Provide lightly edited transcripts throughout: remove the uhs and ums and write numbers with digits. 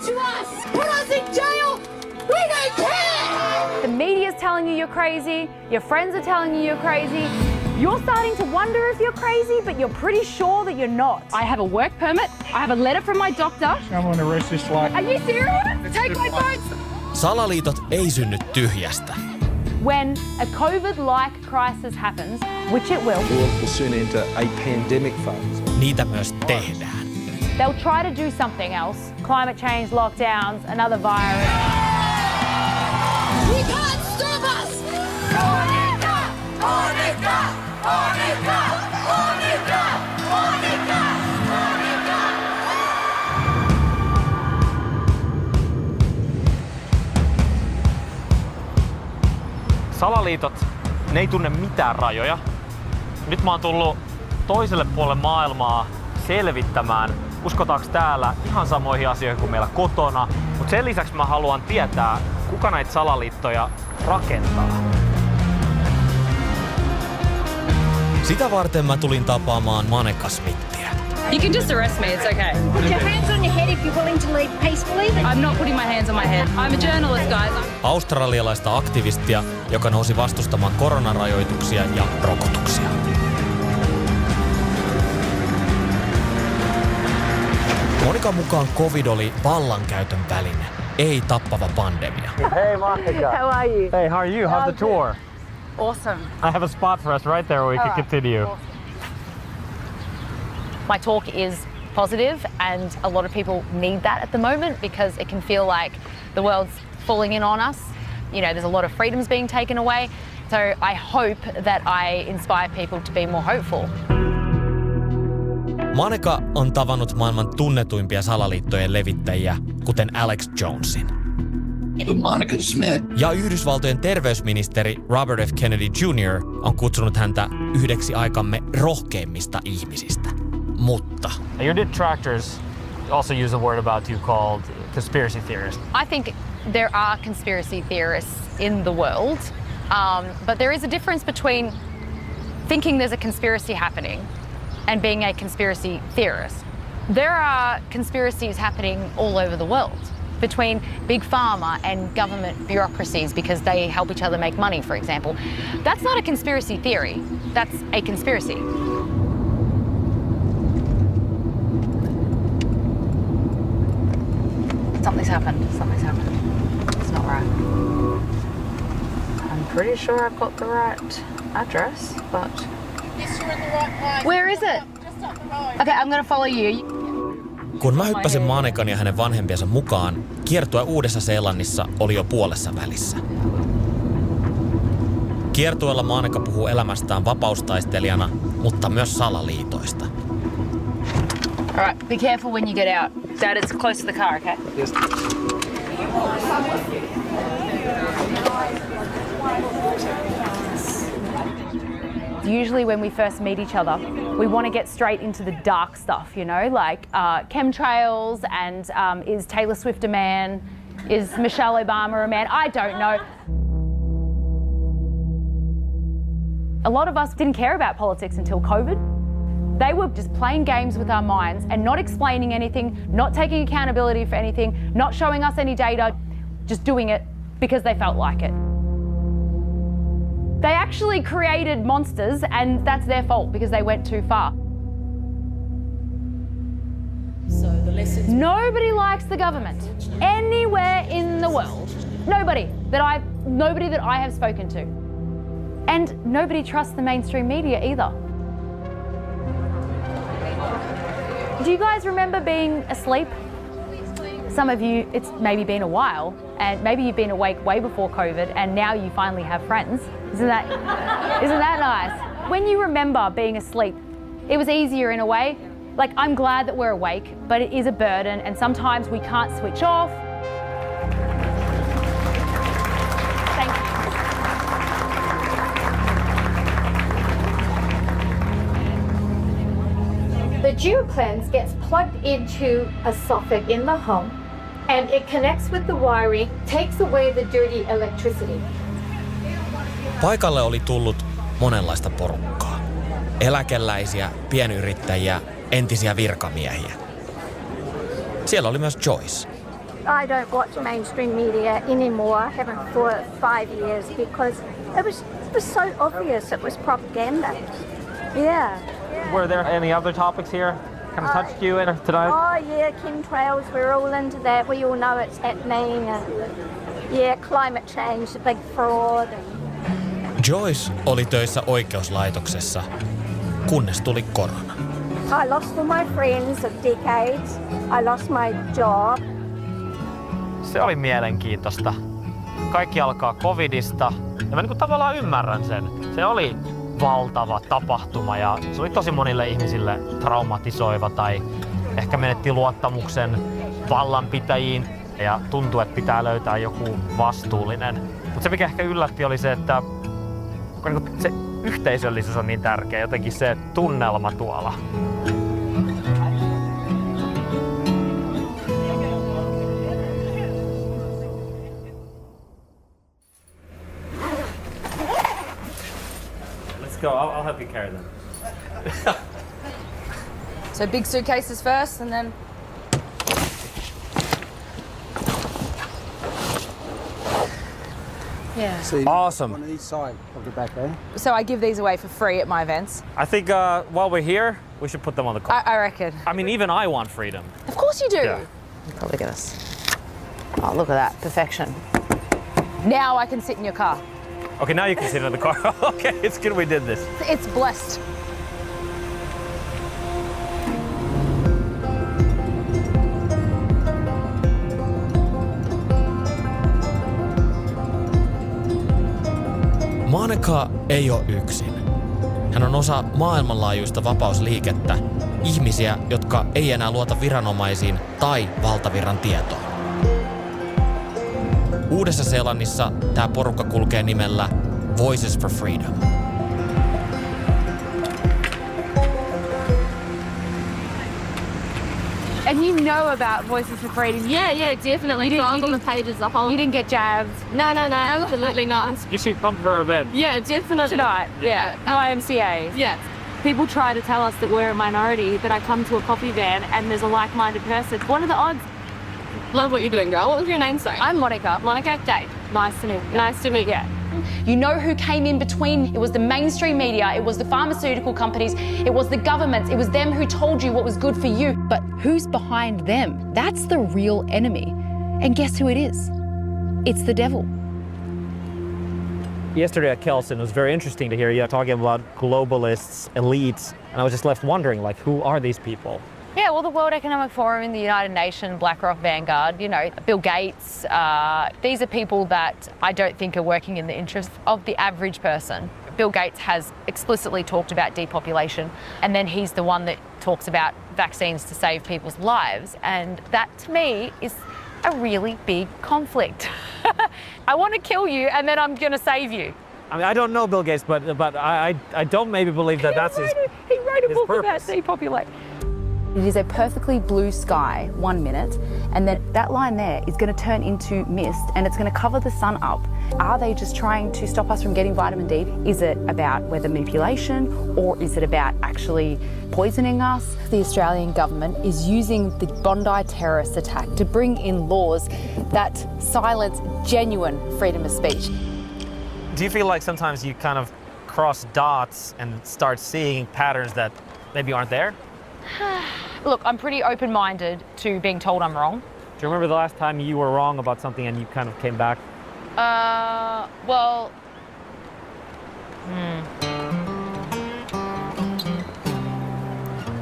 to us! Put us in jail! We don't care! The media's telling you you're crazy, your friends are telling you you're crazy. You're starting to wonder if you're crazy, but you're pretty sure that you're not. I have a work permit, I have a letter from my doctor. Someone arrest this like... Are you serious? Take my votes! Salaliitot ei synny tyhjästä. When a COVID-like crisis happens, which it will, we'll soon enter a pandemic phase. Niitä myös tehdään. they'll try to do something else. Climate change, lockdowns, another virus. You can't stop us! Monica! Monica! Monica! Monica! Monica! Monica! Salaliitot, ne ei tunne mitään rajoja. Nyt mä oon tullut toiselle puolelle maailmaa selvittämään, uskotaanko täällä ihan samoihin asioihin kuin meillä kotona. Mutta sen lisäksi mä haluan tietää, kuka näitä salaliittoja rakentaa. Sitä varten mä tulin tapaamaan Smmittiä. You can just arrest me, it's okay. Put your hands on your head if you're willing to leave peacefully. I'm not putting my hands on my head. I'm a journalist, guys. Australialaista aktivistia, joka nousi vastustamaan koronarajoituksia ja rokotuksia. Monikan mukaan COVID oli vallankäytön väline, ei tappava pandemia. Hey Monica. How are you? Hey, how are you? How's the tour? Awesome. I have a spot for us right there where we can continue. My talk is positive, and a lot of people need that at the moment because it can feel like the world's falling in on us. You know, there's a lot of freedoms being taken away. So I hope that I inspire people to be more hopeful. Monica on tavannut maailman tunnetuimpia salaliittojen levittäjiä, kuten Alex Jonesin. Monica Smit. Ja Yhdysvaltojen terveysministeri Robert F. Kennedy Jr. on kutsunut häntä yhdeksi aikamme rohkeimmista ihmisistä. Mutta Your detractors also use a word about you called conspiracy theorist. I think there are conspiracy theorists in the world, but there is a difference between thinking there's a conspiracy happening and being a conspiracy theorist. There are conspiracies happening all over the world between big pharma and government bureaucracies because they help each other make money, for example. That's not a conspiracy theory, that's a conspiracy. Something's happened. It's not right. I'm pretty sure I've got the right address, but... Yes, you're in the right place. Where is it? Just up the road. Okay, I'm gonna follow you. kun mä hyppäsin Monican ja hänen vanhempiensa mukaan, kiertue Uudessa-Seelannissa oli jo puolessa välissä. Kiertueella Monica puhuu elämästään vapaustaistelijana, mutta myös salaliitoista. All right, be careful when you get out. Dad, it's close to the car, okay? Yes. Usually when we first meet each other, we want to get straight into the dark stuff, you know, like chemtrails and is Taylor Swift a man? Is Michelle Obama a man? I don't know. A lot of us didn't care about politics until COVID. They were just playing games with our minds and not explaining anything, not taking accountability for anything, not showing us any data, just doing it because they felt like it. They actually created monsters, and that's their fault because they went too far. So the lessons... Nobody likes the government anywhere in the world. Nobody that I have spoken to. And nobody trusts the mainstream media either. Do you guys remember being asleep? Some of you, it's maybe been a while, and maybe you've been awake way before COVID, and now you finally have friends. Isn't that nice? When you remember being asleep, it was easier in a way. Like, I'm glad that we're awake, but it is a burden, and sometimes we can't switch off. Thank you. The GeoCleanse gets plugged into a socket in the home, and it connects with the wiring, takes away the dirty electricity. Paikalle oli tullut monenlaista porukkaa. Eläkeläisiä, pienyrittäjiä, entisiä virkamiehiä. Siellä oli myös Joyce. I don't watch mainstream media anymore. I haven't for 5 years because it was so obvious it was propaganda. Yeah. Were there any other topics here kind of touched you tonight? Oh yeah, chemtrails, we're all into that. We all know it's happening. And yeah, climate change, the big fraud. Joyce oli töissä oikeuslaitoksessa, kunnes tuli korona. I lost all my friends of decades. I lost my job. Se oli mielenkiintoista. Kaikki alkaa covidista ja mä tavallaan ymmärrän sen. Se oli valtava tapahtuma ja se oli tosi monille ihmisille traumatisoiva tai ehkä menetti luottamuksen vallanpitäjiin ja tuntui, että pitää löytää joku vastuullinen. Mutta se mikä ehkä yllätti oli se, että se yhteisöllisyys on niin tärkeä, jotenkin se tunnelma tuolla. Go. I'll help you carry them. So big suitcases first and then... Yeah. So Awesome. On each side of the back, eh? So I give these away for free at my events. I think while we're here, we should put them on the car. I reckon. I mean, even I want freedom. Of course you do. Yeah. You're probably gonna... Oh, look at that. Perfection. Now I can sit in your car. Okay, now you can sit in the car. Okay, it's good we did this. It's blessed. Monica ei ole yksin. Hän on osa maailmanlaajuista vapausliikettä, ihmisiä, jotka ei enää luota viranomaisiin tai valtavirran tietoon. Uudessa-Seelannissa tämä porukka kulkee nimellä Voices for Freedom. And you know about Voices for Freedom? Yeah, definitely. Songs on the pages, the whole... You didn't get jabs? No, absolutely not. You should come to our event. Yeah, definitely. Tonight? Yeah. YMCA? Yeah. People try to tell us that we're a minority, but I come to a coffee van and there's a like-minded person. What are the odds? Love what you're doing, girl. What was your name, sorry? I'm Monica. Monica Dave. Nice to meet you. Nice to meet you. You know who came in between? It was the mainstream media, it was the pharmaceutical companies, it was the governments, it was them who told you what was good for you. But who's behind them? That's the real enemy. And guess who it is? It's the devil. Yesterday at Kelson, it was very interesting to hear you talking about globalists, elites, and I was just left wondering, like, who are these people? Yeah, well, the World Economic Forum, the United Nations, BlackRock, Vanguard, you know, Bill Gates, these are people that I don't think are working in the interest of the average person. Bill Gates has explicitly talked about depopulation, and then he's the one that talks about vaccines to save people's lives. And that, to me, is a really big conflict. I want to kill you, and then I'm going to save you. I mean, I don't know Bill Gates, but I don't maybe believe that that's his purpose. He wrote a book about depopulation. It is a perfectly blue sky 1 minute, and then that line there is going to turn into mist and it's going to cover the sun up. Are they just trying to stop us from getting vitamin D? Is it about weather manipulation, or is it about actually poisoning us? The Australian government is using the Bondi terrorist attack to bring in laws that silence genuine freedom of speech. Do you feel like sometimes you kind of cross dots and start seeing patterns that maybe aren't there? Look, I'm pretty open-minded to being told I'm wrong. Do you remember the last time you were wrong about something and you kind of came back? Well...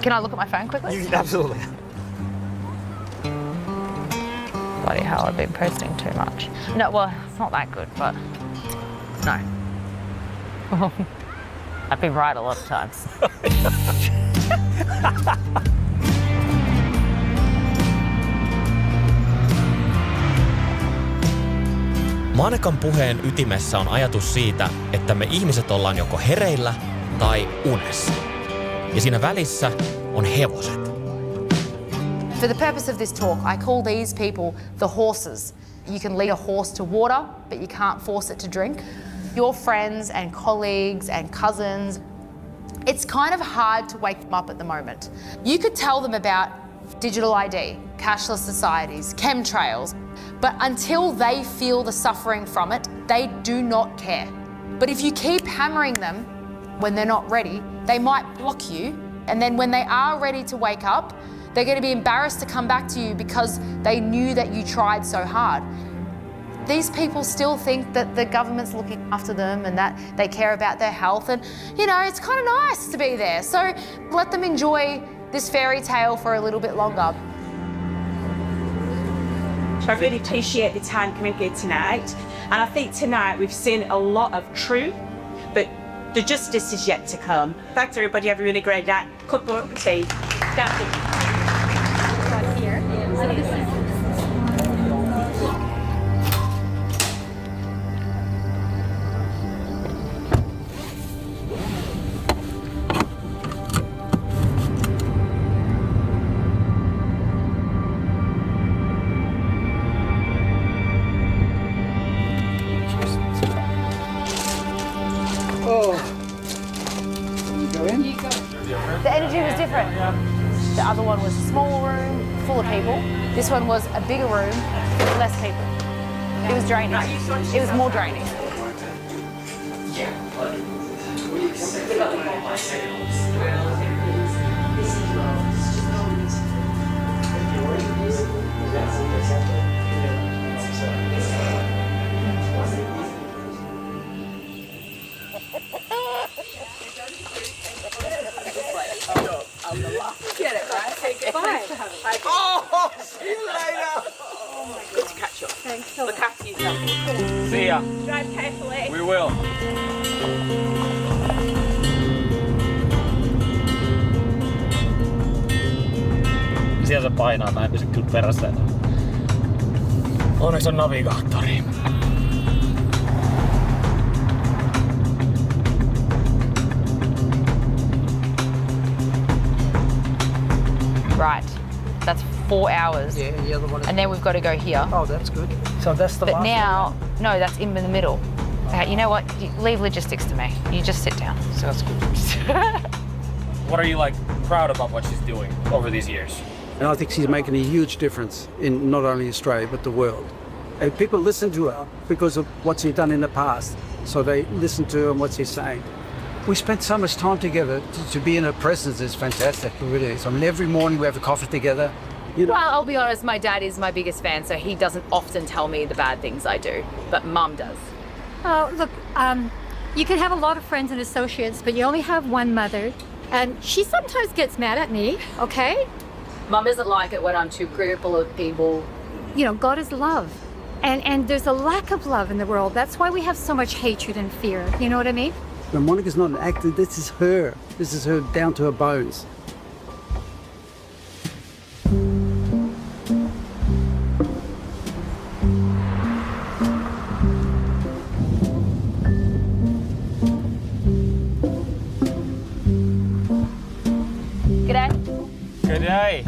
Can I look at my phone quickly? Absolutely. Bloody hell, I've been posting too much. No, well, it's not that good, but no. I've been right a lot of times. Monican puheen ytimessä on ajatus siitä, että me ihmiset ollaan joko hereillä tai unessa. Ja siinä välissä on hevoset. For the purpose of this talk, I call these people the horses. You can lead a horse to water, but you can't force it to drink. Your friends and colleagues and cousins, it's kind of hard to wake them up at the moment. You could tell them about digital ID, cashless societies, chemtrails. But until they feel the suffering from it, they do not care. But if you keep hammering them when they're not ready, they might block you. And then when they are ready to wake up, they're going to be embarrassed to come back to you because they knew that you tried so hard. These people still think that the government's looking after them and that they care about their health. And, you know, it's kind of nice to be there. So let them enjoy this fairy tale for a little bit longer. I really appreciate the time coming here tonight. And I think tonight we've seen a lot of truth, but the justice is yet to come. Thanks everybody, have a really great night. Cup of tea. Here. So this is The energy was different. The other one was a small room, full of people. This one was a bigger room with less people. It was draining. It was more draining. Get it, right? Say goodbye. Oh, see you later. Oh my God. Good to catch up. Thanks so much. Look after yourself. See ya. Drive carefully. We will. Siellä se painaa, mä en pysy kyllä perässä enää. Onneksi on navigaattori. Right, that's 4 hours. Yeah, the other one is... And then we've got to go here. Oh, that's good. So that's the But last now, one? no, that's in the middle. Okay, you know what? Leave logistics to me. You just sit down. Sounds good. What are you like proud about what she's doing over these years? And I think she's making a huge difference in not only Australia, but the world. And people listen to her because of what she's done in the past. So they listen to her and what she's saying. We spent so much time together. To be in her presence is fantastic. It really is. I mean, every morning we have a coffee together. You know. Well, I'll be honest, my dad is my biggest fan, so he doesn't often tell me the bad things I do, but Mum does. Oh, look, you can have a lot of friends and associates, but you only have one mother. And she sometimes gets mad at me, okay? Mum doesn't like it when I'm too critical of people. You know, God is love. And there's a lack of love in the world. That's why we have so much hatred and fear. You know what I mean? But Monica's not an actor. This is her. This is her down to her bones. G'day. Good day.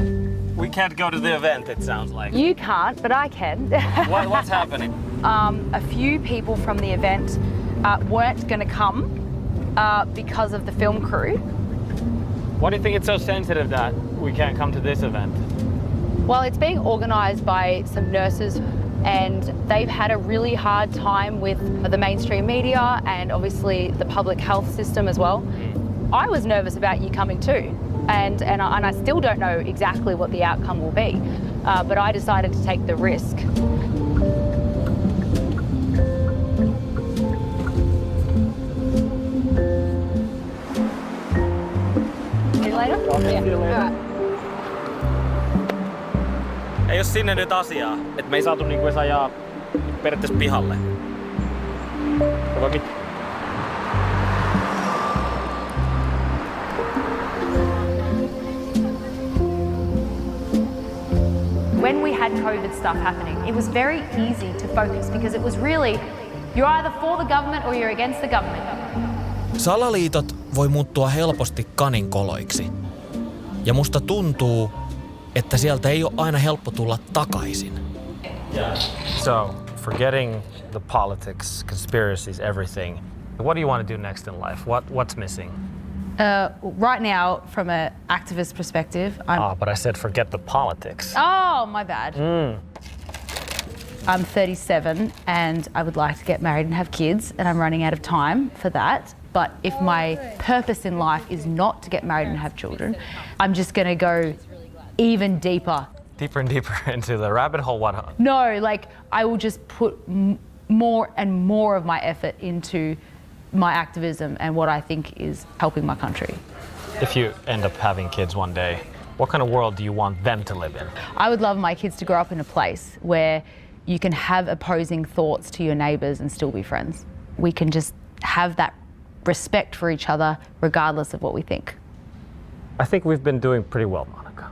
We can't go to the event, it sounds like. You can't, but I can. What's happening? A few people from the event weren't going to come because of the film crew. Why do you think it's so sensitive that we can't come to this event? Well, it's being organised by some nurses and they've had a really hard time with the mainstream media and obviously the public health system as well. I was nervous about you coming too, and I still don't know exactly what the outcome will be, but I decided to take the risk. See you later? Yeah. Ei oo sinne nyt asiaa, et me ei saatu niinku edes ajaa periaatteessa pihalle. Vai mit? When we had COVID stuff happening, it was very easy to focus because it was really, you're either for the government or you're against the government. Salaliitot voi muuttua helposti kaninkoloiksi. Ja musta tuntuu, että sieltä ei ole aina helppo tulla takaisin. So, forgetting the politics, conspiracies, everything, what do you want to do next in life? What's missing? Right now, from an activist perspective, But I said forget the politics. Oh, my bad. I'm 37 and I would like to get married and have kids, and I'm running out of time for that. But if my purpose in life is not to get married and have children, I'm just going to go even deeper. Deeper and deeper into the rabbit hole. What? No, like I will just put more and more of my effort into my activism and what I think is helping my country. If you end up having kids one day, what kind of world do you want them to live in? I would love my kids to grow up in a place where you can have opposing thoughts to your neighbours and still be friends. We can just have that respect for each other regardless of what we think. I think we've been doing pretty well, Monica.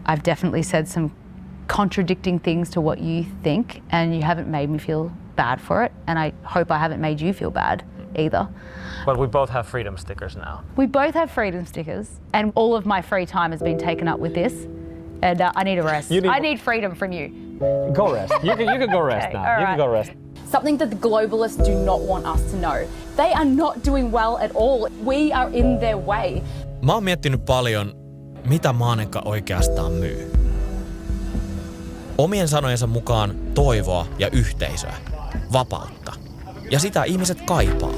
I've definitely said some contradicting things to what you think, and you haven't made me feel bad for it, and I hope I haven't made you feel bad either. But we both have freedom stickers now. We both have freedom stickers, and all of my free time has been taken up with this, and I need a rest. I need freedom from you. Go rest. You can go rest Okay, now. all You right. can go rest. Something that the globalists do not want us to know. They are not doing well at all. We are in their way. Mä oon miettinyt paljon, mitä Monica oikeastaan myy. Omien sanojensa mukaan toivoa ja yhteisöä, vapautta. Ja sitä ihmiset kaipaa.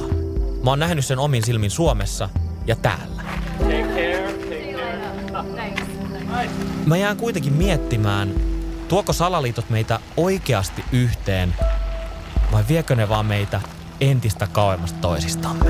Mä oon nähnyt sen omin silmin Suomessa ja täällä. Mä jään kuitenkin miettimään, tuoko salaliitot meitä oikeasti yhteen vai viekö ne vaan meitä entistä kauemmas toisistamme?